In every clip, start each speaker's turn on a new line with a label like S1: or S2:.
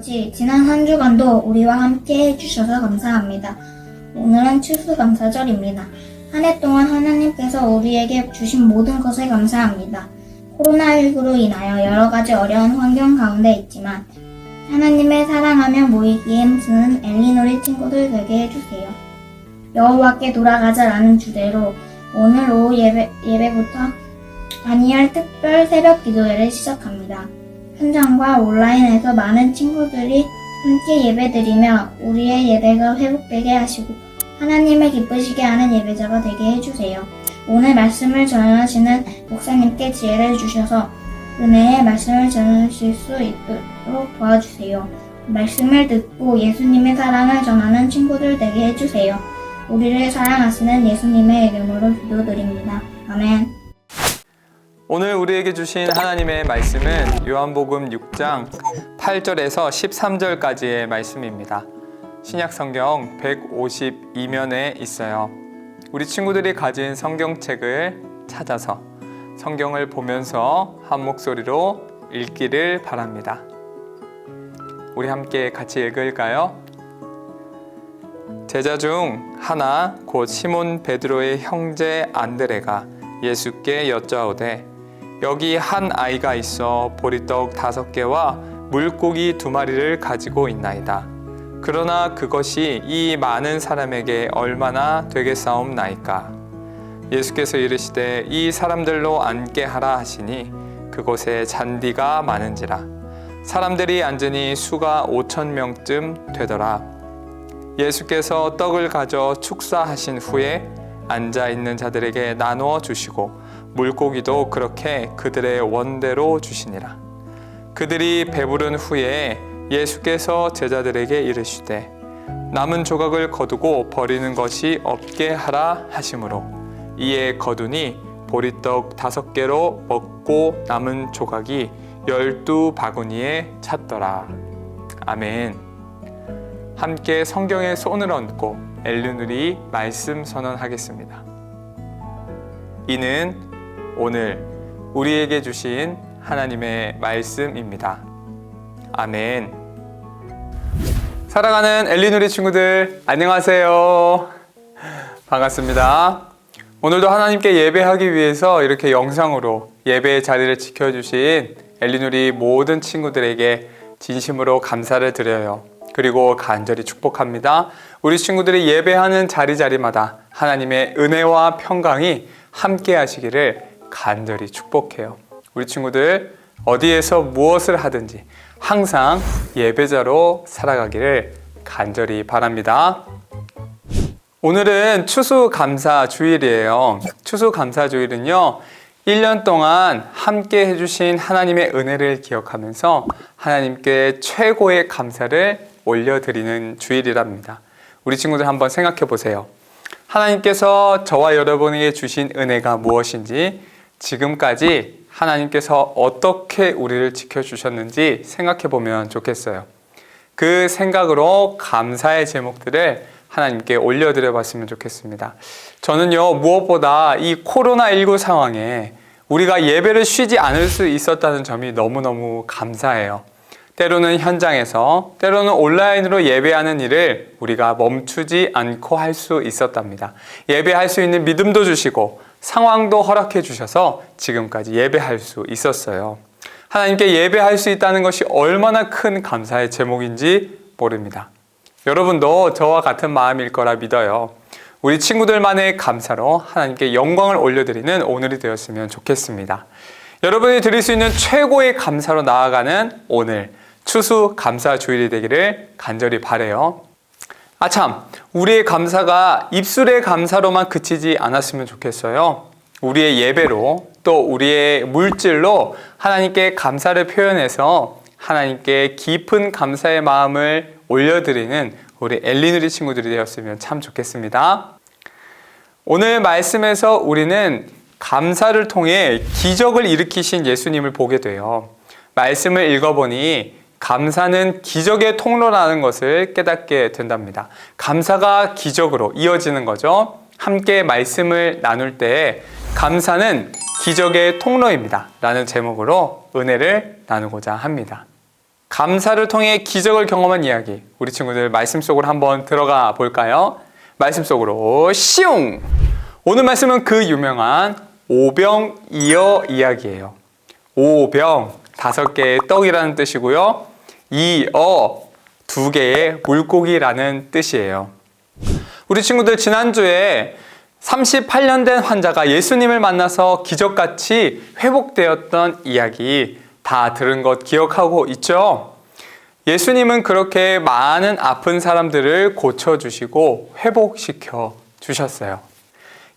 S1: 아버지, 지난 한 주간도 우리와 함께 해주셔서 감사합니다. 오늘은 추수감사절입니다. 한 해 동안 하나님께서 우리에게 주신 모든 것에 감사합니다. 코로나19로 인하여 여러 가지 어려운 환경 가운데 있지만 하나님의 사랑하며 모이기에 힘쓰는 엘리놀이 친구들 되게 해주세요. 여호와께 돌아가자라는 주제로 오늘 오후 예배부터 다니엘 특별 새벽 기도회를 시작합니다. 현장과 온라인에서 많은 친구들이 함께 예배드리며 우리의 예배가 회복되게 하시고 하나님을 기쁘시게 하는 예배자가 되게 해주세요. 오늘 말씀을 전하시는 목사님께 지혜를 주셔서 은혜의 말씀을 전하실 수 있도록 도와주세요. 말씀을 듣고 예수님의 사랑을 전하는 친구들 되게 해주세요. 우리를 사랑하시는 예수님의 이름으로 기도드립니다. 아멘.
S2: 오늘 우리에게 주신 하나님의 말씀은 요한복음 6장 8절에서 13절까지의 말씀입니다. 신약성경 152면에 있어요. 우리 친구들이 가진 성경책을 찾아서 성경을 보면서 한 목소리로 읽기를 바랍니다. 우리 함께 같이 읽을까요? 제자 중 하나 곧 시몬 베드로의 형제 안드레가 예수께 여짜오되 여기 한 아이가 있어 보리떡 5개와 물고기 2마리를 가지고 있나이다. 그러나 그것이 이 많은 사람에게 얼마나 되겠사옵나이까? 예수께서 이르시되 이 사람들로 앉게 하라 하시니 그곳에 잔디가 많은지라. 사람들이 앉으니 수가 5,000명쯤 되더라. 예수께서 떡을 가져 축사하신 후에 앉아있는 자들에게 나누어 주시고 물고기도 그렇게 그들의 원대로 주시니라. 그들이 배부른 후에 예수께서 제자들에게 이르시되 남은 조각을 거두고 버리는 것이 없게 하라 하시므로 이에 거두니 보리떡 5개로 먹고 남은 조각이 12바구니에 찼더라. 아멘. 함께 성경에 손을 얹고 엘르누리 말씀 선언하겠습니다. 이는 오늘 우리에게 주신 하나님의 말씀입니다. 아멘. 사랑하는 엘리누리 친구들, 안녕하세요. 반갑습니다. 오늘도 하나님께 예배하기 위해서 이렇게 영상으로 예배의 자리를 지켜주신 엘리누리 모든 친구들에게 진심으로 감사를 드려요. 그리고 간절히 축복합니다. 우리 친구들이 예배하는 자리마다 하나님의 은혜와 평강이 함께 하시기를 간절히 축복해요. 우리 친구들 어디에서 무엇을 하든지 항상 예배자로 살아가기를 간절히 바랍니다. 오늘은 추수감사주일이에요. 추수감사주일은요, 1년 동안 함께 해주신 하나님의 은혜를 기억하면서 하나님께 최고의 감사를 올려드리는 주일이랍니다. 우리 친구들 한번 생각해 보세요. 하나님께서 저와 여러분에게 주신 은혜가 무엇인지, 지금까지 하나님께서 어떻게 우리를 지켜주셨는지 생각해 보면 좋겠어요. 그 생각으로 감사의 제목들을 하나님께 올려드려 봤으면 좋겠습니다. 저는요, 무엇보다 이 코로나19 상황에 우리가 예배를 쉬지 않을 수 있었다는 점이 너무너무 감사해요. 때로는 현장에서, 때로는 온라인으로 예배하는 일을 우리가 멈추지 않고 할 수 있었답니다. 예배할 수 있는 믿음도 주시고 상황도 허락해 주셔서 지금까지 예배할 수 있었어요. 하나님께 예배할 수 있다는 것이 얼마나 큰 감사의 제목인지 모릅니다. 여러분도 저와 같은 마음일 거라 믿어요. 우리 친구들만의 감사로 하나님께 영광을 올려드리는 오늘이 되었으면 좋겠습니다. 여러분이 드릴 수 있는 최고의 감사로 나아가는 오늘 추수감사주일이 되기를 간절히 바라요. 아참, 우리의 감사가 입술의 감사로만 그치지 않았으면 좋겠어요. 우리의 예배로, 또 우리의 물질로 하나님께 감사를 표현해서 하나님께 깊은 감사의 마음을 올려드리는 우리 엘리누리 친구들이 되었으면 참 좋겠습니다. 오늘 말씀에서 우리는 감사를 통해 기적을 일으키신 예수님을 보게 돼요. 말씀을 읽어보니 감사는 기적의 통로라는 것을 깨닫게 된답니다. 감사가 기적으로 이어지는 거죠. 함께 말씀을 나눌 때 감사는 기적의 통로입니다 라는 제목으로 은혜를 나누고자 합니다. 감사를 통해 기적을 경험한 이야기, 우리 친구들 말씀 속으로 한번 들어가 볼까요? 말씀 속으로 슝! 오늘 말씀은 그 유명한 오병이어 이야기예요. 오병, 5개의 떡이라는 뜻이고요. 이어, 2개의 물고기라는 뜻이에요. 우리 친구들 지난주에 38년 된 환자가 예수님을 만나서 기적같이 회복되었던 이야기 다 들은 것 기억하고 있죠? 예수님은 그렇게 많은 아픈 사람들을 고쳐주시고 회복시켜 주셨어요.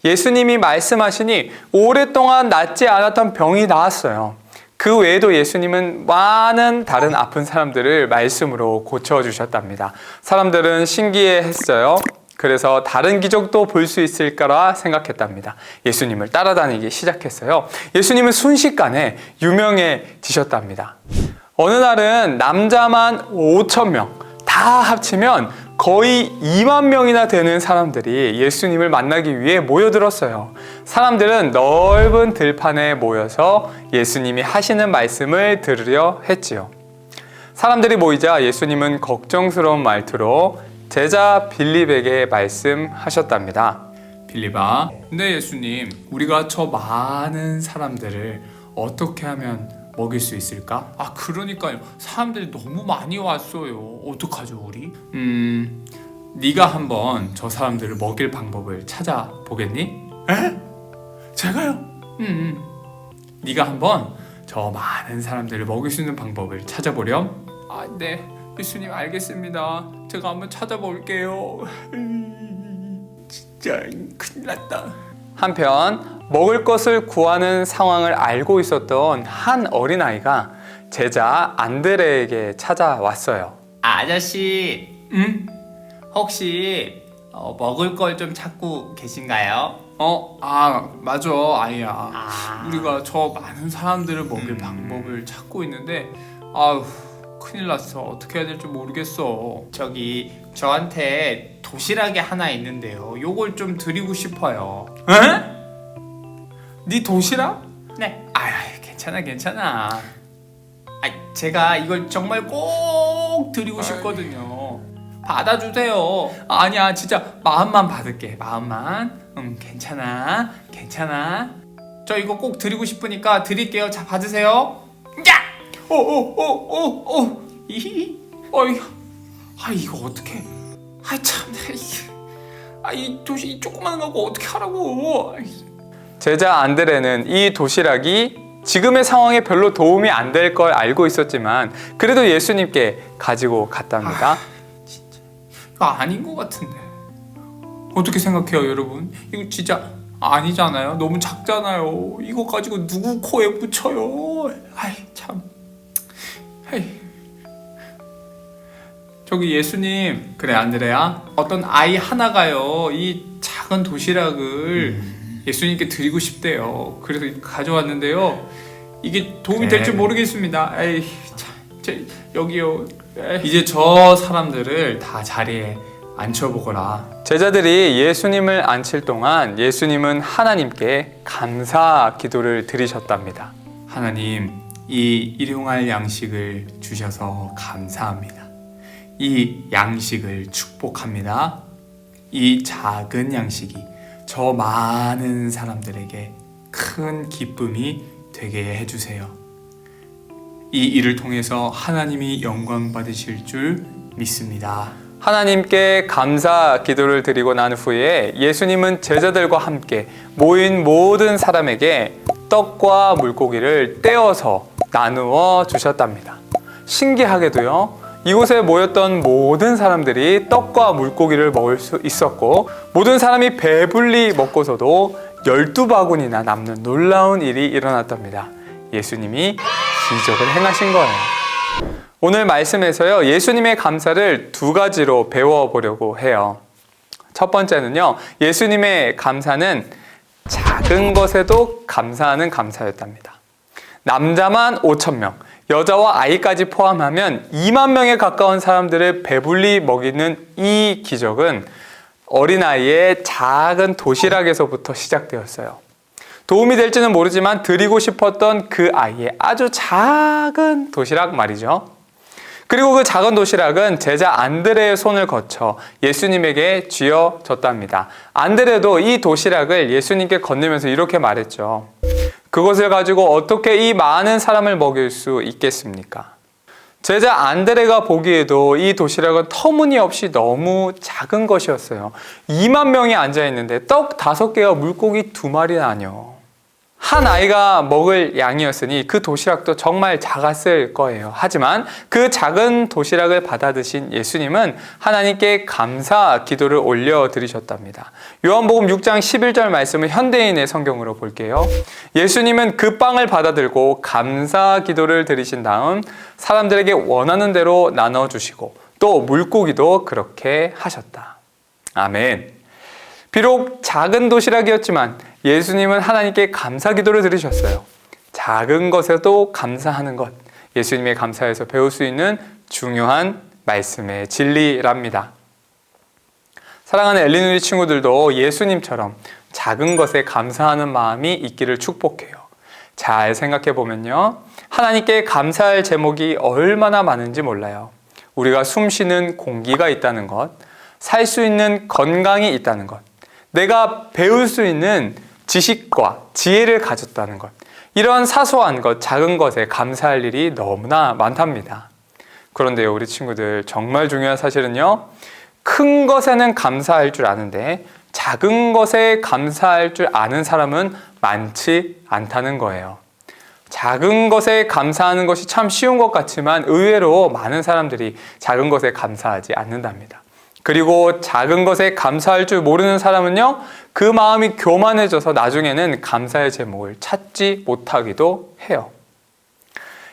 S2: 예수님이 말씀하시니 오랫동안 낫지 않았던 병이 나았어요. 그 외에도 예수님은 많은 다른 아픈 사람들을 말씀으로 고쳐주셨답니다. 사람들은 신기해했어요. 그래서 다른 기적도 볼 수 있을 거라 생각했답니다. 예수님을 따라다니기 시작했어요. 예수님은 순식간에 유명해지셨답니다. 어느 날은 남자만 5,000명, 다 합치면 거의 2만 명이나 되는 사람들이 예수님을 만나기 위해 모여들었어요. 사람들은 넓은 들판에 모여서 예수님이 하시는 말씀을 들으려 했지요. 사람들이 모이자 예수님은 걱정스러운 말투로 제자 빌립에게 말씀하셨답니다. 빌립아, 근데 예수님, 우리가 저 많은 사람들을 어떻게 하면 먹일 수 있을까? 아, 그러니까요. 사람들이 너무 많이 왔어요. 어떡하죠, 우리? 네가 한번 저 사람들을 먹일 방법을 찾아보겠니? 에? 제가요? 네가 한번 저 많은 사람들을 먹일 수 있는 방법을 찾아보렴? 아, 네. 예수님 알겠습니다. 제가 한번 찾아볼게요. 진짜 큰일 났다. 한편 먹을 것을 구하는 상황을 알고 있었던 한 어린아이가 제자 안드레에게 찾아왔어요.
S3: 아저씨, 혹시 먹을 걸 좀 찾고 계신가요?
S2: 맞아, 아이야. 우리가 저 많은 사람들을 먹일 방법을 찾고 있는데 아휴, 큰일 났어. 어떻게 해야 될지 모르겠어.
S3: 저한테 도시락이 하나 있는데요. 요걸 좀 드리고 싶어요.
S2: 에? 네 도시락?
S3: 네.
S2: 괜찮아.
S3: 제가 이걸 정말 꼭 드리고 싶거든요. 받아주세요.
S2: 아니야, 진짜 마음만 받을게. 마음만. 괜찮아.
S3: 저 이거 꼭 드리고 싶으니까 드릴게요. 자, 받으세요. 야!
S2: 이거 어떡해. 이 조그만 거 어떻게 하라고. 제자 안드레는 이 도시락이 지금의 상황에 별로 도움이 안 될 걸 알고 있었지만 그래도 예수님께 가지고 갔답니다.
S3: 진짜 이거 아닌 것 같은데.
S2: 어떻게 생각해요, 여러분? 이거 진짜 아니잖아요. 너무 작잖아요. 이거 가지고 누구 코에 붙여요. 저기 예수님, 그래 안드레야, 어떤 아이 하나가요 이 작은 도시락을 예수님께 드리고 싶대요. 그래서 가져왔는데요. 이게 도움이 될지 모르겠습니다. 여기요. 이제 저 사람들을 다 자리에 앉혀보거라. 제자들이 예수님을 앉힐 동안 예수님은 하나님께 감사 기도를 드리셨답니다. 하나님, 이 일용할 양식을 주셔서 감사합니다. 이 양식을 축복합니다. 이 작은 양식이 저 많은 사람들에게 큰 기쁨이 되게 해주세요. 이 일을 통해서 하나님이 영광 받으실 줄 믿습니다. 하나님께 감사 기도를 드리고 난 후에 예수님은 제자들과 함께 모인 모든 사람에게 떡과 물고기를 떼어서 나누어 주셨답니다. 신기하게도요, 이곳에 모였던 모든 사람들이 떡과 물고기를 먹을 수 있었고 모든 사람이 배불리 먹고서도 12바구니나 남는 놀라운 일이 일어났답니다. 예수님이 기적을 행하신 거예요. 오늘 말씀에서요, 예수님의 감사를 2가지로 배워보려고 해요. 첫 번째는요, 예수님의 감사는 작은 것에도 감사하는 감사였답니다. 남자만 5,000명, 여자와 아이까지 포함하면 2만 명에 가까운 사람들을 배불리 먹이는 이 기적은 어린아이의 작은 도시락에서부터 시작되었어요. 도움이 될지는 모르지만 드리고 싶었던 그 아이의 아주 작은 도시락 말이죠. 그리고 그 작은 도시락은 제자 안드레의 손을 거쳐 예수님에게 쥐어졌답니다. 안드레도 이 도시락을 예수님께 건네면서 이렇게 말했죠. 그것을 가지고 어떻게 이 많은 사람을 먹일 수 있겠습니까? 제자 안드레가 보기에도 이 도시락은 터무니없이 너무 작은 것이었어요. 2만 명이 앉아있는데 떡 5개와 물고기 2마리나뇨. 한 아이가 먹을 양이었으니 그 도시락도 정말 작았을 거예요. 하지만 그 작은 도시락을 받아 드신 예수님은 하나님께 감사 기도를 올려드리셨답니다. 요한복음 6장 11절 말씀을 현대인의 성경으로 볼게요. 예수님은 그 빵을 받아 들고 감사 기도를 드리신 다음 사람들에게 원하는 대로 나눠주시고 또 물고기도 그렇게 하셨다. 아멘. 비록 작은 도시락이었지만 예수님은 하나님께 감사 기도를 드리셨어요. 작은 것에도 감사하는 것, 예수님의 감사에서 배울 수 있는 중요한 말씀의 진리랍니다. 사랑하는 엘리누리 친구들도 예수님처럼 작은 것에 감사하는 마음이 있기를 축복해요. 잘 생각해 보면요, 하나님께 감사할 제목이 얼마나 많은지 몰라요. 우리가 숨 쉬는 공기가 있다는 것, 살 수 있는 건강이 있다는 것, 내가 배울 수 있는 지식과 지혜를 가졌다는 것, 이런 사소한 것, 작은 것에 감사할 일이 너무나 많답니다. 그런데요, 우리 친구들, 정말 중요한 사실은요, 큰 것에는 감사할 줄 아는데 작은 것에 감사할 줄 아는 사람은 많지 않다는 거예요. 작은 것에 감사하는 것이 참 쉬운 것 같지만 의외로 많은 사람들이 작은 것에 감사하지 않는답니다. 그리고 작은 것에 감사할 줄 모르는 사람은요, 그 마음이 교만해져서 나중에는 감사의 제목을 찾지 못하기도 해요.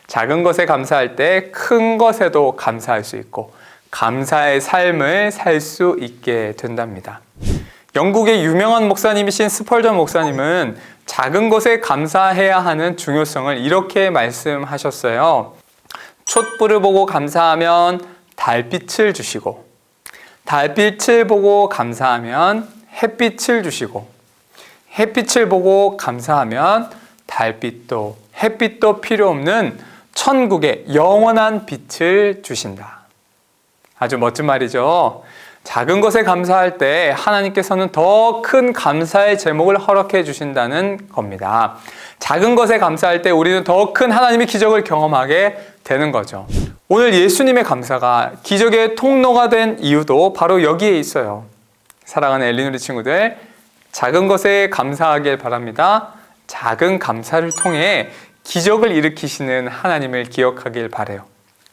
S2: 작은 것에 감사할 때 큰 것에도 감사할 수 있고 감사의 삶을 살 수 있게 된답니다. 영국의 유명한 목사님이신 스펄전 목사님은 작은 것에 감사해야 하는 중요성을 이렇게 말씀하셨어요. 촛불을 보고 감사하면 달빛을 주시고, 달빛을 보고 감사하면 햇빛을 주시고, 햇빛을 보고 감사하면 달빛도 햇빛도 필요 없는 천국의 영원한 빛을 주신다. 아주 멋진 말이죠. 작은 것에 감사할 때 하나님께서는 더 큰 감사의 제목을 허락해 주신다는 겁니다. 작은 것에 감사할 때 우리는 더 큰 하나님의 기적을 경험하게 되는 거죠. 오늘 예수님의 감사가 기적의 통로가 된 이유도 바로 여기에 있어요. 사랑하는 엘리누리 친구들, 작은 것에 감사하길 바랍니다. 작은 감사를 통해 기적을 일으키시는 하나님을 기억하길 바라요.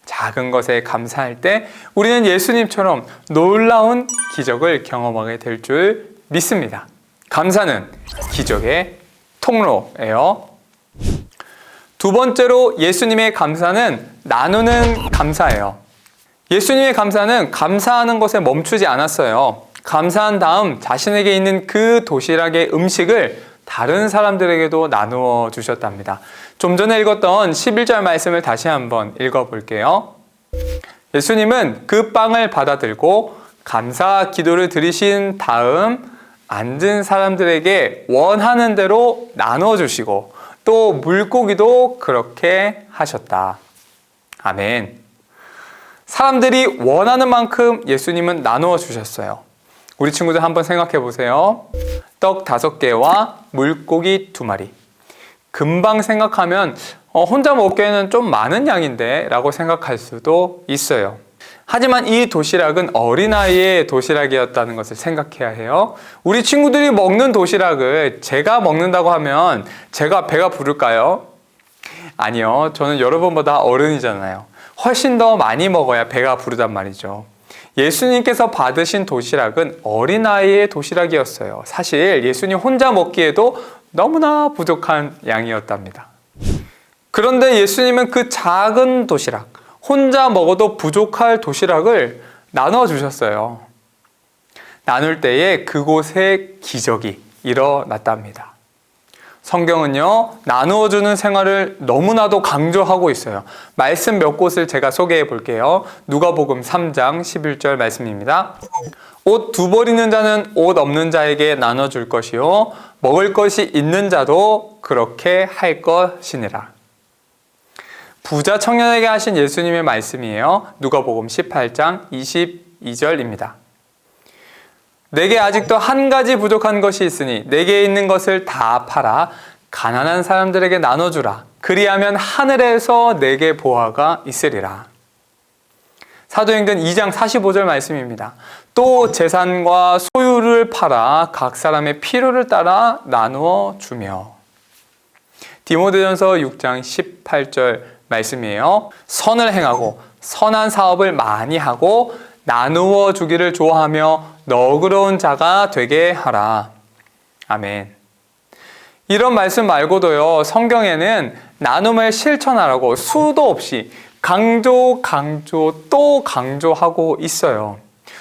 S2: 작은 것에 감사할 때 우리는 예수님처럼 놀라운 기적을 경험하게 될 줄 믿습니다. 감사는 기적의 통로예요. 두 번째로 예수님의 감사는 나누는 감사예요. 예수님의 감사는 감사하는 것에 멈추지 않았어요. 감사한 다음 자신에게 있는 그 도시락의 음식을 다른 사람들에게도 나누어 주셨답니다. 좀 전에 읽었던 11절 말씀을 다시 한번 읽어볼게요. 예수님은 그 빵을 받아 들고 감사 기도를 드리신 다음 앉은 사람들에게 원하는 대로 나누어 주시고 또 물고기도 그렇게 하셨다. 아멘. 사람들이 원하는 만큼 예수님은 나누어 주셨어요. 우리 친구들 한번 생각해 보세요. 떡 5개와 물고기 2마리. 금방 생각하면 혼자 먹기에는 좀 많은 양인데 라고 생각할 수도 있어요. 하지만 이 도시락은 어린아이의 도시락이었다는 것을 생각해야 해요. 우리 친구들이 먹는 도시락을 제가 먹는다고 하면 제가 배가 부를까요? 아니요. 저는 여러분보다 어른이잖아요. 훨씬 더 많이 먹어야 배가 부르단 말이죠. 예수님께서 받으신 도시락은 어린아이의 도시락이었어요. 사실 예수님 혼자 먹기에도 너무나 부족한 양이었답니다. 그런데 예수님은 그 작은 도시락, 혼자 먹어도 부족할 도시락을 나눠 주셨어요. 나눌 때에 그곳에 기적이 일어났답니다. 성경은요, 나누어 주는 생활을 너무나도 강조하고 있어요. 말씀 몇 곳을 제가 소개해 볼게요. 누가복음 3장 11절 말씀입니다. 옷 2벌 있는 자는 옷 없는 자에게 나눠줄 것이요 먹을 것이 있는 자도 그렇게 할 것이니라. 부자 청년에게 하신 예수님의 말씀이에요. 누가복음 18장 22절입니다. 내게 아직도 한 가지 부족한 것이 있으니 내게 있는 것을 다 팔아 가난한 사람들에게 나눠주라. 그리하면 하늘에서 내게 보화가 있으리라. 사도행전 2장 45절 말씀입니다. 또 재산과 소유를 팔아 각 사람의 필요를 따라 나누어 주며. 디모데전서 6장 18절 말씀이에요. 선을 행하고 선한 사업을 많이 하고 나누어 주기를 좋아하며 너그러운 자가 되게 하라. 아멘. 이런 말씀 말고도요, 성경에는 나눔을 실천하라고 수도 없이 강조 또 강조하고 있어요.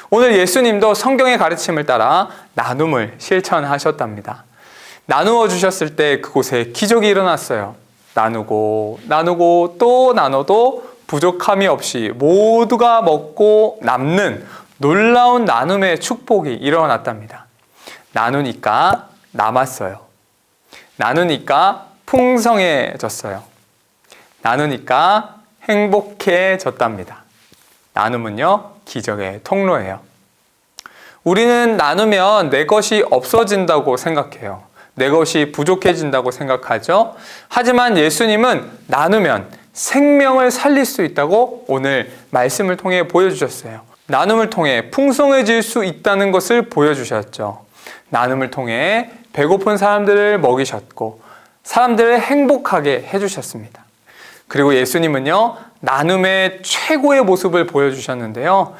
S2: 오늘 예수님도 성경의 가르침을 따라 나눔을 실천하셨답니다. 나누어 주셨을 때 그곳에 기적이 일어났어요. 나누고 또 나눠도 부족함이 없이 모두가 먹고 남는 놀라운 나눔의 축복이 일어났답니다. 나누니까 남았어요. 나누니까 풍성해졌어요. 나누니까 행복해졌답니다. 나눔은요, 기적의 통로예요. 우리는 나누면 내 것이 없어진다고 생각해요. 내 것이 부족해진다고 생각하죠. 하지만 예수님은 나누면 생명을 살릴 수 있다고 오늘 말씀을 통해 보여주셨어요. 나눔을 통해 풍성해질 수 있다는 것을 보여주셨죠. 나눔을 통해 배고픈 사람들을 먹이셨고 사람들을 행복하게 해주셨습니다. 그리고 예수님은요, 나눔의 최고의 모습을 보여주셨는데요.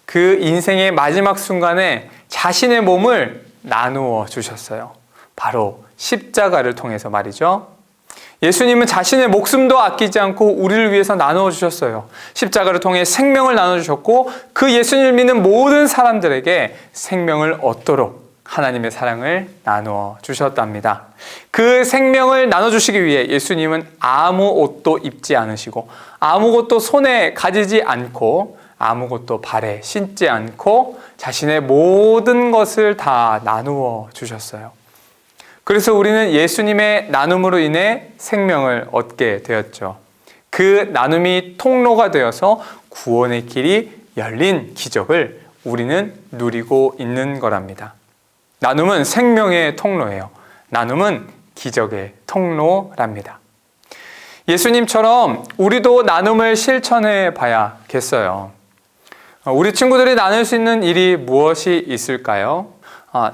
S2: 그 인생의 마지막 순간에 자신의 몸을 나누어 주셨어요. 바로 십자가를 통해서 말이죠. 예수님은 자신의 목숨도 아끼지 않고 우리를 위해서 나누어 주셨어요. 십자가를 통해 생명을 나눠주셨고 그 예수님을 믿는 모든 사람들에게 생명을 얻도록 하나님의 사랑을 나누어 주셨답니다. 그 생명을 나눠주시기 위해 예수님은 아무 옷도 입지 않으시고 아무것도 손에 가지지 않고 아무것도 발에 신지 않고 자신의 모든 것을 다 나누어 주셨어요. 그래서 우리는 예수님의 나눔으로 인해 생명을 얻게 되었죠. 그 나눔이 통로가 되어서 구원의 길이 열린 기적을 우리는 누리고 있는 거랍니다. 나눔은 생명의 통로예요. 나눔은 기적의 통로랍니다. 예수님처럼 우리도 나눔을 실천해 봐야겠어요. 우리 친구들이 나눌 수 있는 일이 무엇이 있을까요?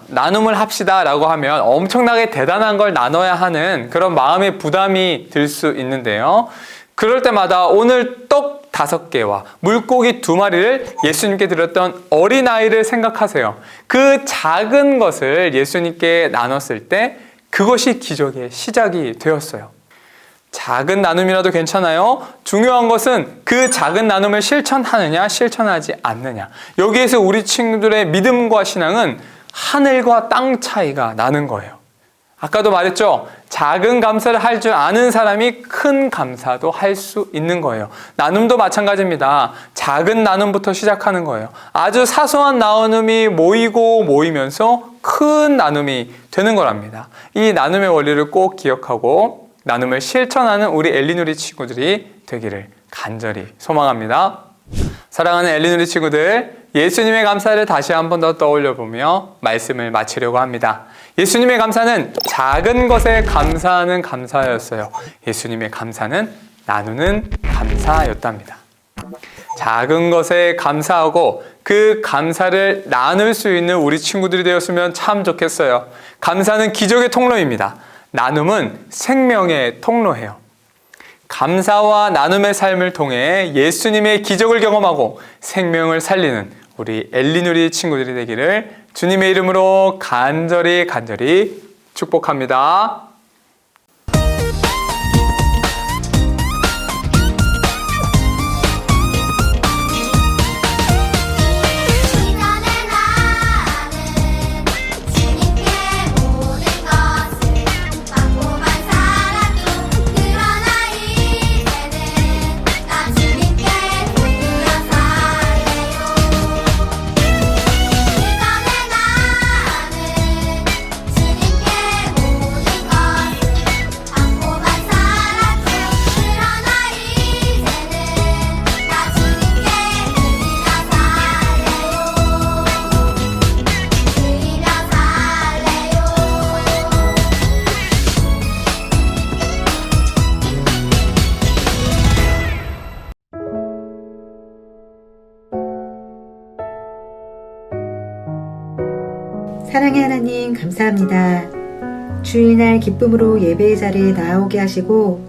S2: 나눔을 합시다 라고 하면 엄청나게 대단한 걸 나눠야 하는 그런 마음의 부담이 들 수 있는데요. 그럴 때마다 오늘 떡 5개와 물고기 2마리를 예수님께 드렸던 어린아이를 생각하세요. 그 작은 것을 예수님께 나눴을 때 그것이 기적의 시작이 되었어요. 작은 나눔이라도 괜찮아요. 중요한 것은 그 작은 나눔을 실천하느냐 실천하지 않느냐. 여기에서 우리 친구들의 믿음과 신앙은 하늘과 땅 차이가 나는 거예요. 아까도 말했죠. 작은 감사를 할 줄 아는 사람이 큰 감사도 할 수 있는 거예요. 나눔도 마찬가지입니다. 작은 나눔부터 시작하는 거예요. 아주 사소한 나눔이 모이면서 큰 나눔이 되는 거랍니다. 이 나눔의 원리를 꼭 기억하고 나눔을 실천하는 우리 엘리누리 친구들이 되기를 간절히 소망합니다. 사랑하는 엘리누리 친구들, 예수님의 감사를 다시 한 번 더 떠올려보며 말씀을 마치려고 합니다. 예수님의 감사는 작은 것에 감사하는 감사였어요. 예수님의 감사는 나누는 감사였답니다. 작은 것에 감사하고 그 감사를 나눌 수 있는 우리 친구들이 되었으면 참 좋겠어요. 감사는 기적의 통로입니다. 나눔은 생명의 통로예요. 감사와 나눔의 삶을 통해 예수님의 기적을 경험하고 생명을 살리는 우리 엘리누리 친구들이 되기를 주님의 이름으로 간절히 축복합니다.
S4: 사랑의 하나님 감사합니다. 주일날 기쁨으로 예배의 자리에 나오게 하시고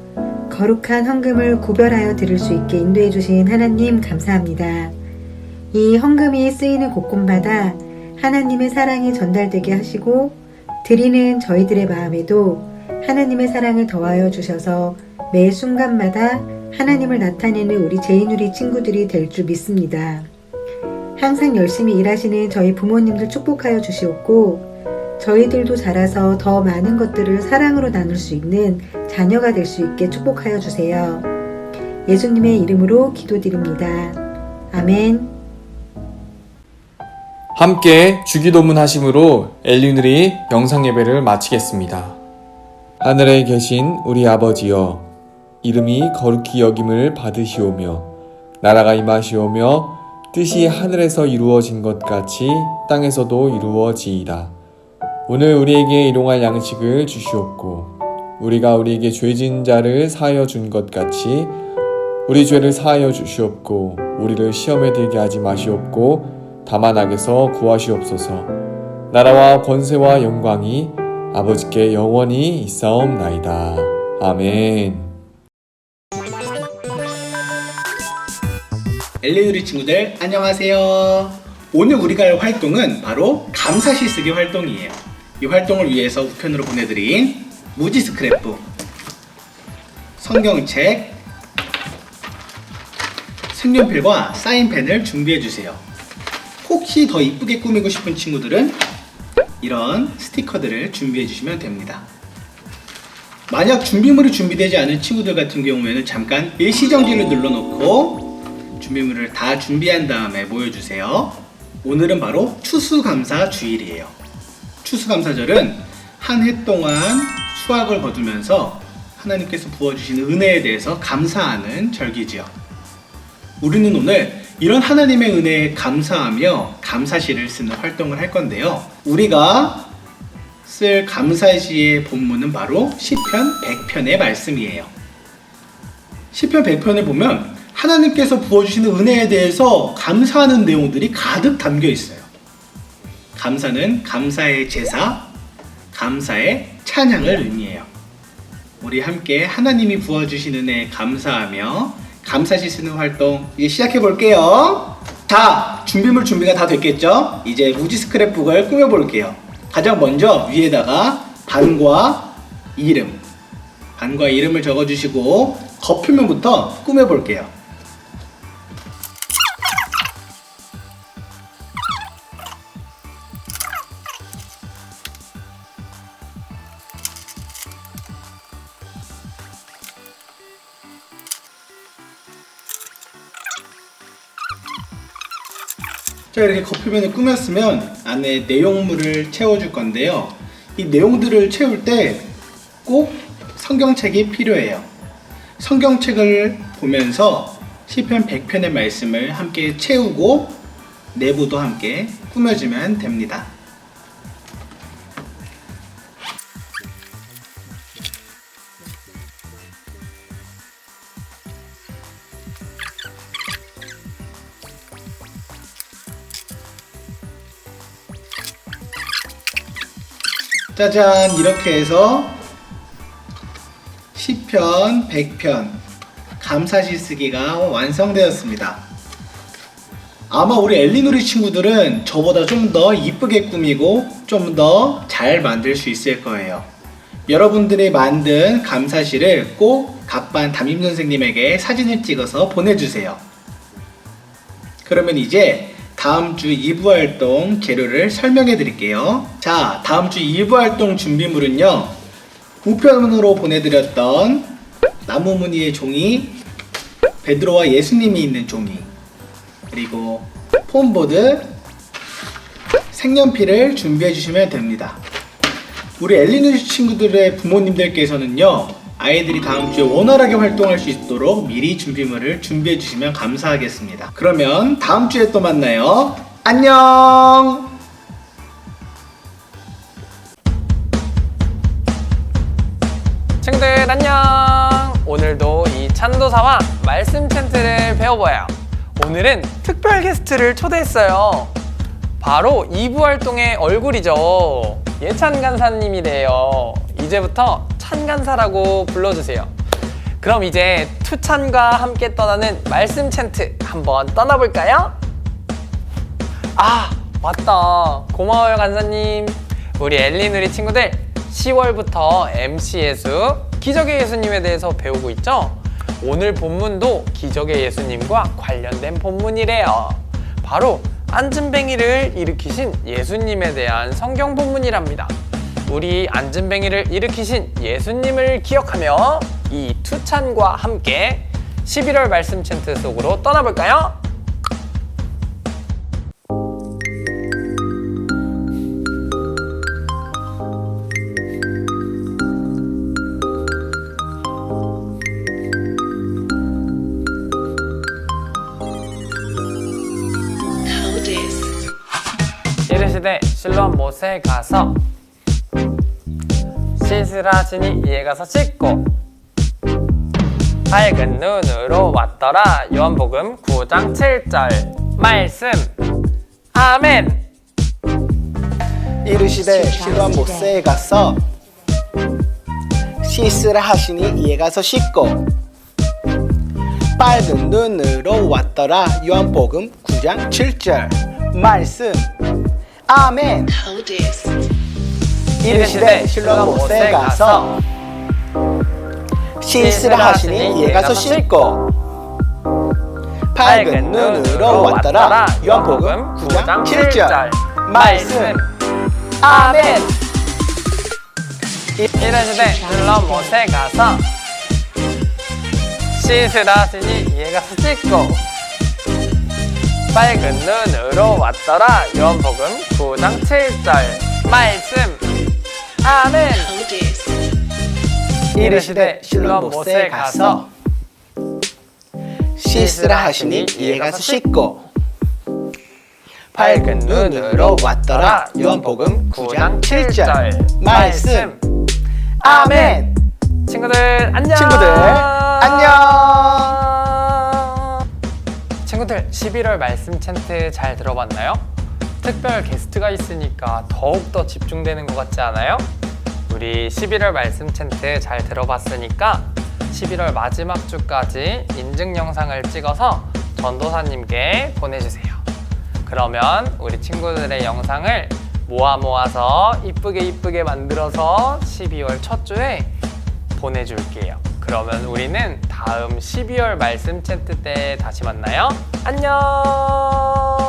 S4: 거룩한 헌금을 구별하여 드릴 수 있게 인도해 주신 하나님 감사합니다. 이 헌금이 쓰이는 곳곳마다 하나님의 사랑이 전달되게 하시고 드리는 저희들의 마음에도 하나님의 사랑을 더하여 주셔서 매 순간마다 하나님을 나타내는 우리 제이누리 친구들이 될 줄 믿습니다. 항상 열심히 일하시는 저희 부모님들 축복하여 주시옵고 저희들도 자라서 더 많은 것들을 사랑으로 나눌 수 있는 자녀가 될 수 있게 축복하여 주세요. 예수님의 이름으로 기도드립니다. 아멘.
S5: 함께 주기도문 하심으로 엘리누리 영상 예배를 마치겠습니다. 하늘에 계신 우리 아버지여, 이름이 거룩히 여김을 받으시오며 나라가 임하시오며 뜻이 하늘에서 이루어진 것 같이 땅에서도 이루어지이다. 오늘 우리에게 일용할 양식을 주시옵고 우리가 우리에게 죄진 자를 사하여 준 것 같이 우리 죄를 사하여 주시옵고 우리를 시험에 들게 하지 마시옵고 다만 악에서 구하시옵소서. 나라와 권세와 영광이 아버지께 영원히 있사옵나이다. 아멘.
S6: 엘리누리 친구들 안녕하세요. 오늘 우리가 할 활동은 바로 감사시 쓰기 활동이에요. 이 활동을 위해서 우편으로 보내드린 무지 스크랩북, 성경책, 색연필과 사인펜을 준비해주세요. 혹시 더 이쁘게 꾸미고 싶은 친구들은 이런 스티커들을 준비해주시면 됩니다. 만약 준비물이 준비되지 않은 친구들 같은 경우에는 잠깐 일시정지를 눌러놓고 준비물을 다 준비한 다음에 모여주세요. 오늘은 바로 추수감사 주일이에요. 추수감사절은 한 해 동안 수확을 거두면서 하나님께서 부어주신 은혜에 대해서 감사하는 절기지요. 우리는 오늘 이런 하나님의 은혜에 감사하며 감사시를 쓰는 활동을 할 건데요. 우리가 쓸 감사시의 본문은 바로 시편 100편의 말씀이에요. 시편 100편을 보면 하나님께서 부어주시는 은혜에 대해서 감사하는 내용들이 가득 담겨 있어요. 감사는 감사의 제사, 감사의 찬양을 의미해요. 우리 함께 하나님이 부어주신 은혜에 감사하며 감사시 쓰는 활동 이제 시작해 볼게요. 자, 준비물 준비가 다 됐겠죠? 이제 무지 스크랩북을 꾸며 볼게요. 가장 먼저 위에다가 반과 이름을 적어주시고 겉표면부터 꾸며 볼게요. 자, 이렇게 겉표면을 꾸몄으면 안에 내용물을 채워줄 건데요. 이 내용들을 채울 때 꼭 성경책이 필요해요. 성경책을 보면서 시편 100편의 말씀을 함께 채우고 내부도 함께 꾸며주면 됩니다. 짜잔, 이렇게 해서 시편 100편 감사시 쓰기가 완성되었습니다. 아마 우리 엘리누리 친구들은 저보다 좀 더 이쁘게 꾸미고 좀 더 잘 만들 수 있을 거예요. 여러분들이 만든 감사시를 꼭 각반 담임 선생님에게 사진을 찍어서 보내주세요. 그러면 이제 다음 주 2부 활동 재료를 설명해 드릴게요. 자, 다음 주 2부 활동 준비물은요, 우편으로 보내드렸던 나무무늬의 종이, 베드로와 예수님이 있는 종이, 그리고 폼보드, 색연필을 준비해 주시면 됩니다. 우리 엘리누리 친구들의 부모님들께서는요, 아이들이 다음 주에 원활하게 활동할 수 있도록 미리 준비물을 준비해 주시면 감사하겠습니다. 그러면 다음 주에 또 만나요. 안녕!
S7: 친구들 안녕! 오늘도 이 찬도사와 말씀 챈트를 배워봐요. 오늘은 특별 게스트를 초대했어요. 바로 2부 활동의 얼굴이죠. 예찬 간사님이래요. 이제부터 찬간사라고 불러주세요. 그럼 이제 투찬과 함께 떠나는 말씀 챈트 한번 떠나볼까요? 아, 맞다. 고마워요, 간사님. 우리 엘리누리 친구들 10월부터 MC 예수, 기적의 예수님에 대해서 배우고 있죠? 오늘 본문도 기적의 예수님과 관련된 본문이래요. 바로 안진뱅이를 일으키신 예수님에 대한 성경 본문이랍니다. 우리 안진뱅이를 일으키신 예수님을 기억하며 이 투찬과 함께 11월 말씀 챈트 속으로 떠나볼까요? 이르시되 실로암 못에 가서 씻으라시니 이에 가서 씻고 밝은 눈으로 왔더라. 요한복음 9장 7절 말씀. 아멘.
S6: 이르시되 실로암 못새에 가서 씻으라 하시니 이에 가서 씻고 빨간 눈으로 왔더라. 요한복음 9장 7절 말씀. 아멘. 이르시되 실로암 못새에 가서 씻으라 하시니 이에 가서 씻고 밝은 눈으로 왔더라. 요한복음 9장 7절 말씀. 아멘.
S7: 이르시되 실로암 못에 가서 씻으라 하시니 이에 가서 씻고 밝은 눈으로 왔더라. 요한복음 9장 7절 말씀. 아멘.
S6: 이르시되 실로암 못에 가서 씻으라 하시니 이에 가서 씻고 밝은 눈으로 왔더라. 요한복음 9장 7절 말씀. 아멘.
S7: 친구들 안녕. 친구들 11월 말씀 챈트 잘 들어봤나요? 특별 게스트가 있으니까 더욱더 집중되는 것 같지 않아요? 우리 11월 말씀 챈트 잘 들어봤으니까 11월 마지막 주까지 인증 영상을 찍어서 전도사님께 보내주세요. 그러면 우리 친구들의 영상을 모아서 이쁘게 만들어서 12월 첫 주에 보내줄게요. 그러면 우리는 다음 12월 말씀 챈트 때 다시 만나요. 안녕.